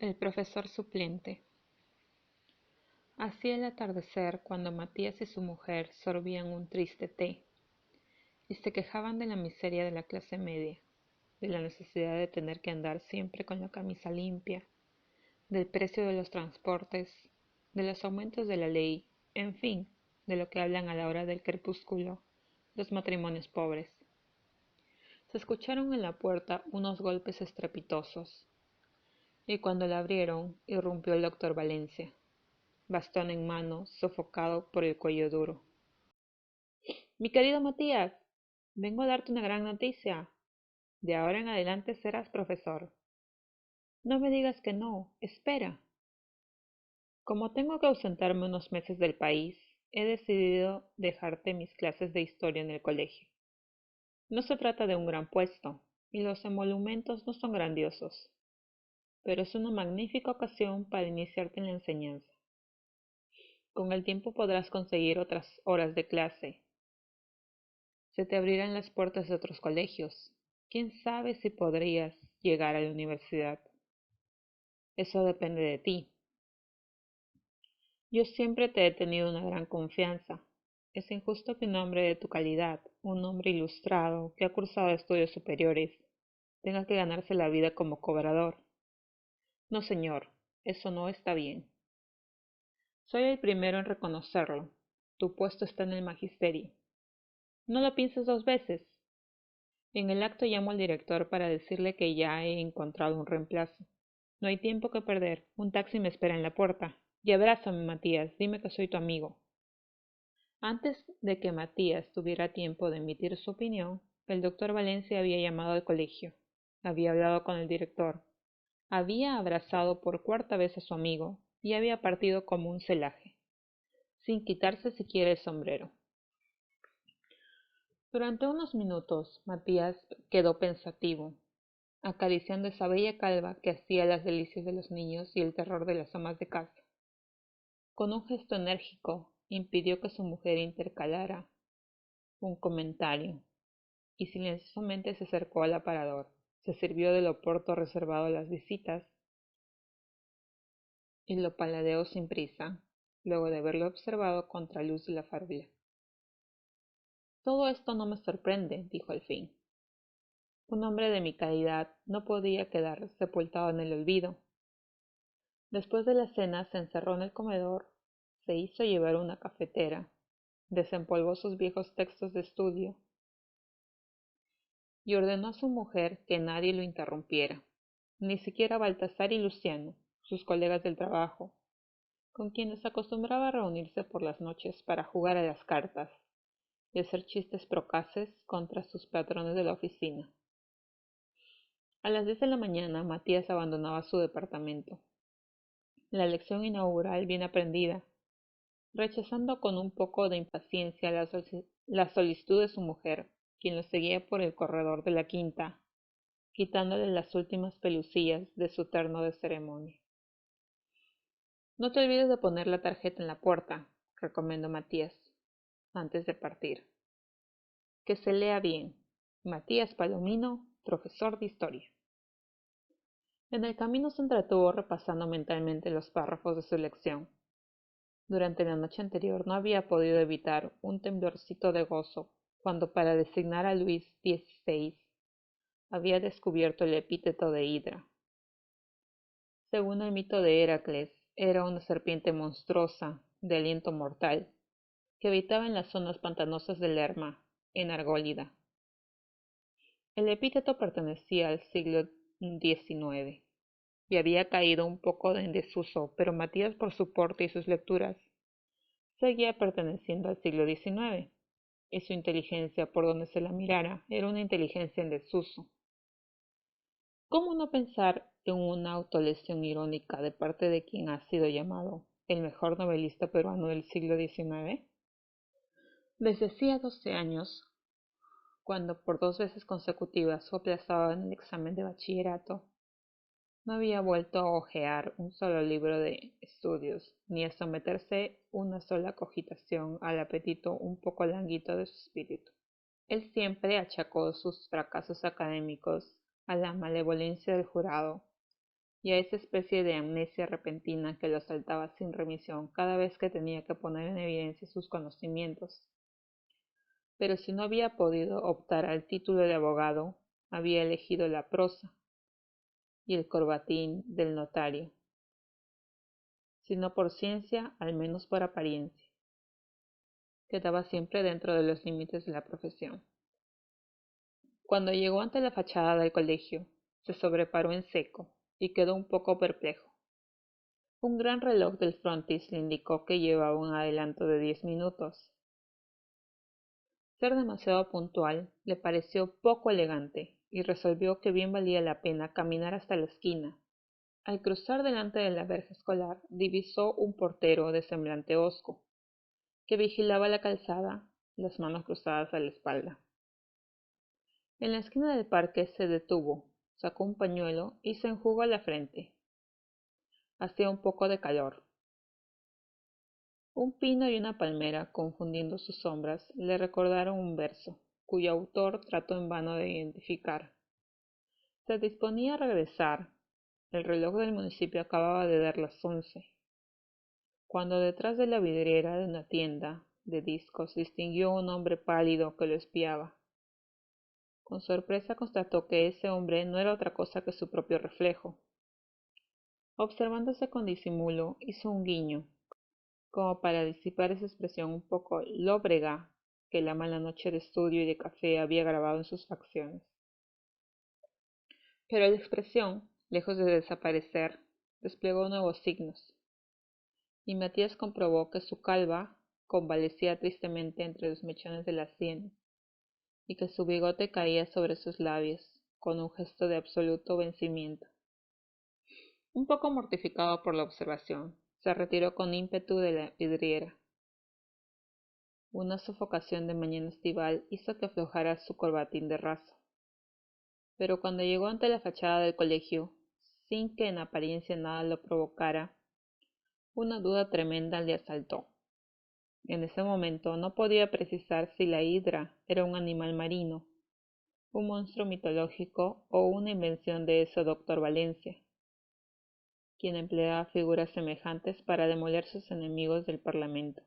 El profesor suplente. Hacía el atardecer cuando Matías y su mujer sorbían un triste té y se quejaban de la miseria de la clase media, de la necesidad de tener que andar siempre con la camisa limpia, del precio de los transportes, de los aumentos de la ley, en fin, de lo que hablan a la hora del crepúsculo los matrimonios pobres. Se escucharon en la puerta unos golpes estrepitosos, y cuando la abrieron irrumpió el doctor Valencia, bastón en mano, sofocado por el cuello duro. Mi querido Matías, vengo a darte una gran noticia. De ahora en adelante serás profesor. No me digas que no, espera. Como tengo que ausentarme unos meses del país, he decidido dejarte mis clases de historia en el colegio. No se trata de un gran puesto, y los emolumentos no son grandiosos, pero es una magnífica ocasión para iniciarte en la enseñanza. Con el tiempo podrás conseguir otras horas de clase. Se te abrirán las puertas de otros colegios. ¿Quién sabe si podrías llegar a la universidad? Eso depende de ti. Yo siempre te he tenido una gran confianza. Es injusto que un hombre de tu calidad, un hombre ilustrado, que ha cursado estudios superiores, tenga que ganarse la vida como cobrador. No, señor, eso no está bien. Soy el primero en reconocerlo. Tu puesto está en el magisterio. No lo pienses dos veces. En el acto llamo al director para decirle que ya he encontrado un reemplazo. No hay tiempo que perder. Un taxi me espera en la puerta. Y abrázame, Matías. Dime que soy tu amigo. Antes de que Matías tuviera tiempo de emitir su opinión, el doctor Valencia había llamado al colegio. Había hablado con el director. Había abrazado por cuarta vez a su amigo y había partido como un celaje, sin quitarse siquiera el sombrero. Durante unos minutos Matías quedó pensativo, acariciando esa bella calva que hacía las delicias de los niños y el terror de las amas de casa. Con un gesto enérgico impidió que su mujer intercalara un comentario y silenciosamente se acercó al aparador. Se sirvió del oporto reservado a las visitas y lo paladeó sin prisa, luego de haberlo observado contra luz de la farola. Todo esto no me sorprende, dijo al fin. Un hombre de mi calidad no podía quedar sepultado en el olvido. Después de la cena se encerró en el comedor, se hizo llevar una cafetera, desempolvó sus viejos textos de estudio y ordenó a su mujer que nadie lo interrumpiera, ni siquiera Baltasar y Luciano, sus colegas del trabajo, con quienes acostumbraba a reunirse por las noches para jugar a las cartas y hacer chistes procaces contra sus patrones de la oficina. A las 10 de la mañana Matías abandonaba su departamento. La lección inaugural bien aprendida, rechazando con un poco de impaciencia la solicitud de su mujer, quien lo seguía por el corredor de la quinta, quitándole las últimas pelucillas de su terno de ceremonia. No te olvides de poner la tarjeta en la puerta, recomendó Matías, antes de partir. Que se lea bien. Matías Palomino, profesor de historia. En el camino se entretuvo repasando mentalmente los párrafos de su lección. Durante la noche anterior no había podido evitar un temblorcito de gozo cuando para designar a Luis XVI había descubierto el epíteto de Hidra. Según el mito de Heracles, era una serpiente monstruosa, de aliento mortal, que habitaba en las zonas pantanosas de Lerma, en Argólida. El epíteto pertenecía al siglo XIX y había caído un poco en desuso, pero Matías, por su porte y sus lecturas, seguía perteneciendo al siglo XIX, y su inteligencia, por donde se la mirara, era una inteligencia en desuso. ¿Cómo no pensar en una autolesión irónica de parte de quien ha sido llamado el mejor novelista peruano del siglo XIX? Desde hacía 12 años, cuando por 2 veces consecutivas fue aplazado en el examen de bachillerato, no había vuelto a hojear un solo libro de estudios, ni a someterse una sola cogitación al apetito un poco languito de su espíritu. Él siempre achacó sus fracasos académicos a la malevolencia del jurado, y a esa especie de amnesia repentina que lo asaltaba sin remisión cada vez que tenía que poner en evidencia sus conocimientos. Pero si no había podido optar al título de abogado, había elegido la prosa y el corbatín del notario, si no por ciencia, al menos por apariencia. Quedaba siempre dentro de los límites de la profesión. Cuando llegó ante la fachada del colegio, se sobreparó en seco y quedó un poco perplejo. Un gran reloj del frontis le indicó que llevaba un adelanto de 10 minutos. Ser demasiado puntual le pareció poco elegante y resolvió que bien valía la pena caminar hasta la esquina. Al cruzar delante de la verja escolar, divisó un portero de semblante hosco, que vigilaba la calzada, las manos cruzadas a la espalda. En la esquina del parque se detuvo, sacó un pañuelo y se enjugó la frente. Hacía un poco de calor. Un pino y una palmera, confundiendo sus sombras, le recordaron un verso, cuyo autor trató en vano de identificar. Se disponía a regresar. El reloj del municipio acababa de dar las 11, cuando detrás de la vidriera de una tienda de discos distinguió un hombre pálido que lo espiaba. Con sorpresa constató que ese hombre no era otra cosa que su propio reflejo. Observándose con disimulo, hizo un guiño, como para disipar esa expresión un poco lóbrega que la mala noche de estudio y de café había grabado en sus facciones. Pero la expresión, lejos de desaparecer, desplegó nuevos signos, y Matías comprobó que su calva convalecía tristemente entre los mechones de las sienes, y que su bigote caía sobre sus labios, con un gesto de absoluto vencimiento. Un poco mortificado por la observación, se retiró con ímpetu de la vidriera. Una sofocación de mañana estival hizo que aflojara su corbatín de raso. Pero cuando llegó ante la fachada del colegio, sin que en apariencia nada lo provocara, una duda tremenda le asaltó. En ese momento no podía precisar si la hidra era un animal marino, un monstruo mitológico o una invención de ese doctor Valencia, quien empleaba figuras semejantes para demoler sus enemigos del Parlamento.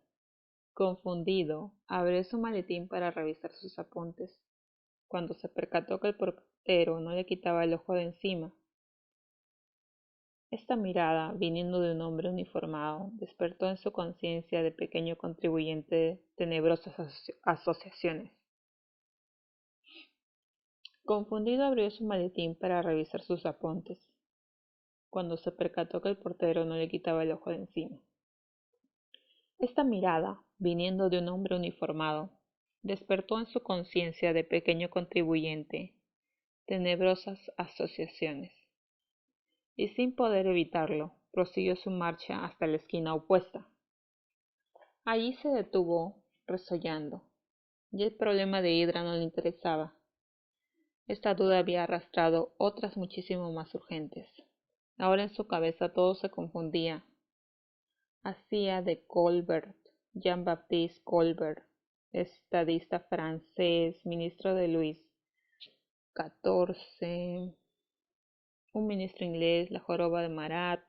Confundido, abrió su maletín para revisar sus apuntes, cuando se percató que el portero no le quitaba el ojo de encima. Esta mirada, viniendo de un hombre uniformado, despertó en su conciencia de pequeño contribuyente tenebrosas asociaciones. Confundido abrió su maletín para revisar sus apuntes, cuando se percató que el portero no le quitaba el ojo de encima. Esta mirada, viniendo de un hombre uniformado, despertó en su conciencia de pequeño contribuyente tenebrosas asociaciones, y sin poder evitarlo, prosiguió su marcha hasta la esquina opuesta. Allí se detuvo, resollando. Ya el problema de Hidra no le interesaba. Esta duda había arrastrado otras muchísimo más urgentes. Ahora en su cabeza todo se confundía. Hacía de Colbert, Jean-Baptiste Colbert, estadista francés, ministro de Luis XIV, un ministro inglés, la joroba de Marat,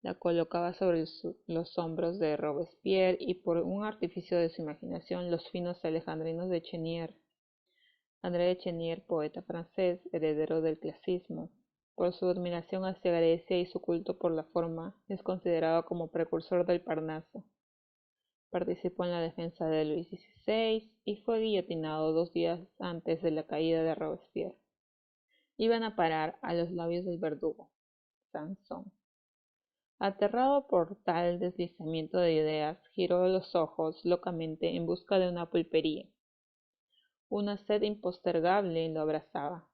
la colocaba sobre los hombros de Robespierre y por un artificio de su imaginación los finos alejandrinos de Chenier. André de Chenier, poeta francés, heredero del clasismo, por su admiración hacia Grecia y su culto por la forma, es considerado como precursor del Parnaso. Participó en la defensa de Luis XVI y fue guillotinado 2 días antes de la caída de Robespierre. Iban a parar a los labios del verdugo, Sansón. Aterrado por tal deslizamiento de ideas, giró los ojos locamente en busca de una pulpería. Una sed impostergable lo abrazaba.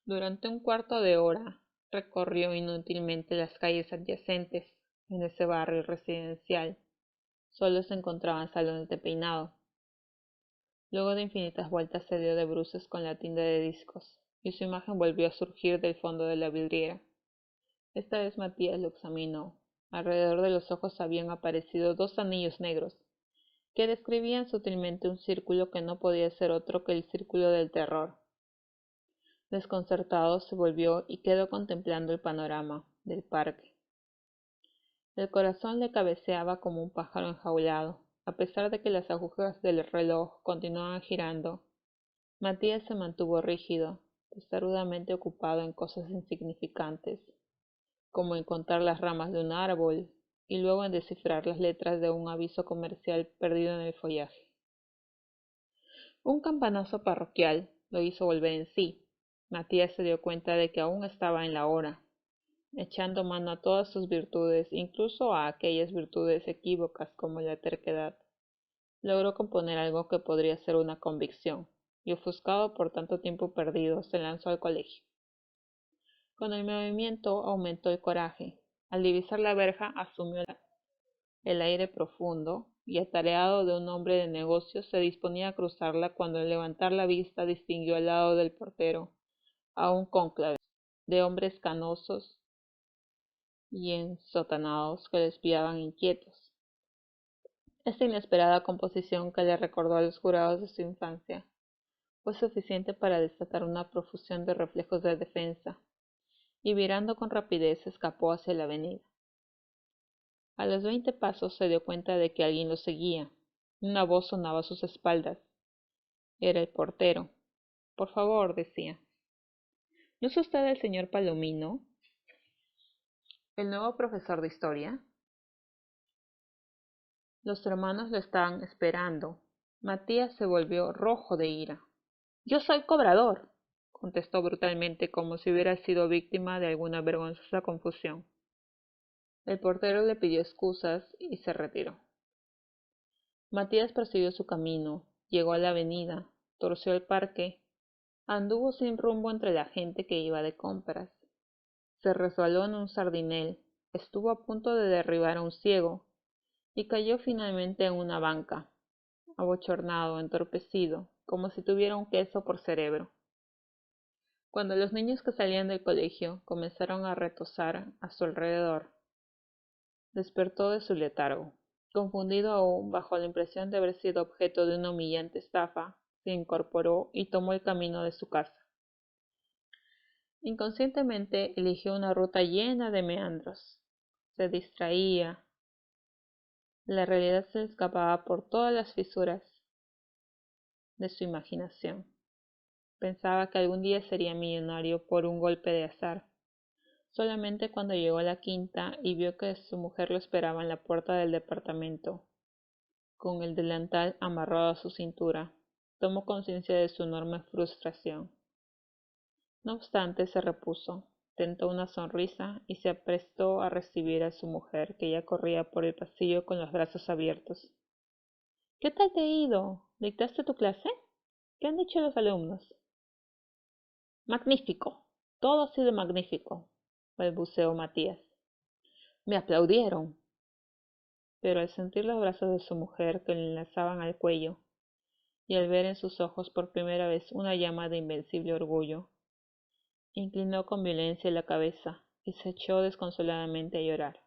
Durante un cuarto de hora recorrió inútilmente las calles adyacentes. En ese barrio residencial solo se encontraban salones de peinado. Luego de infinitas vueltas se dio de bruces con la tienda de discos, y su imagen volvió a surgir del fondo de la vidriera. Esta vez Matías lo examinó. Alrededor de los ojos habían aparecido 2 anillos negros, que describían sutilmente un círculo que no podía ser otro que el círculo del terror. Desconcertado se volvió y quedó contemplando el panorama del parque. El corazón le cabeceaba como un pájaro enjaulado. A pesar de que las agujas del reloj continuaban girando, Matías se mantuvo rígido, testarudamente ocupado en cosas insignificantes, como en contar las ramas de un árbol y luego en descifrar las letras de un aviso comercial perdido en el follaje. Un campanazo parroquial lo hizo volver en sí. Matías se dio cuenta de que aún estaba en la hora, echando mano a todas sus virtudes, incluso a aquellas virtudes equívocas como la terquedad. Logró componer algo que podría ser una convicción, y ofuscado por tanto tiempo perdido, se lanzó al colegio. Con el movimiento aumentó el coraje. Al divisar la verja, asumió el aire profundo y, atareado de un hombre de negocios, se disponía a cruzarla cuando al levantar la vista distinguió al lado del portero a un cónclave de hombres canosos y ensotanados que le espiaban inquietos. Esta inesperada composición, que le recordó a los jurados de su infancia, fue suficiente para desatar una profusión de reflejos de defensa, y virando con rapidez escapó hacia la avenida. A los 20 pasos se dio cuenta de que alguien lo seguía. Una voz sonaba a sus espaldas. Era el portero. Por favor, decía. ¿No es usted el señor Palomino, el nuevo profesor de historia? Los hermanos lo estaban esperando. Matías se volvió rojo de ira. Yo soy cobrador, contestó brutalmente, como si hubiera sido víctima de alguna vergonzosa confusión. El portero le pidió excusas y se retiró. Matías prosiguió su camino, llegó a la avenida, torció el parque, anduvo sin rumbo entre la gente que iba de compras. Se resbaló en un sardinel, estuvo a punto de derribar a un ciego y cayó finalmente en una banca, abochornado, entorpecido, como si tuviera un queso por cerebro. Cuando los niños que salían del colegio comenzaron a retozar a su alrededor, despertó de su letargo. Confundido aún, bajo la impresión de haber sido objeto de una humillante estafa, se incorporó y tomó el camino de su casa. Inconscientemente eligió una ruta llena de meandros. Se distraía. La realidad se escapaba por todas las fisuras de su imaginación. Pensaba que algún día sería millonario por un golpe de azar. Solamente cuando llegó a la quinta y vio que su mujer lo esperaba en la puerta del departamento, con el delantal amarrado a su cintura, tomó conciencia de su enorme frustración. No obstante, se repuso, tentó una sonrisa y se aprestó a recibir a su mujer, que ya corría por el pasillo con los brazos abiertos. ¿Qué tal te ha ido? ¿Dictaste tu clase? ¿Qué han dicho los alumnos? Magnífico. Todo ha sido magnífico, balbuceó Matías. Me aplaudieron. Pero al sentir los brazos de su mujer que le enlazaban al cuello, y al ver en sus ojos por primera vez una llama de invencible orgullo, inclinó con violencia la cabeza y se echó desconsoladamente a llorar.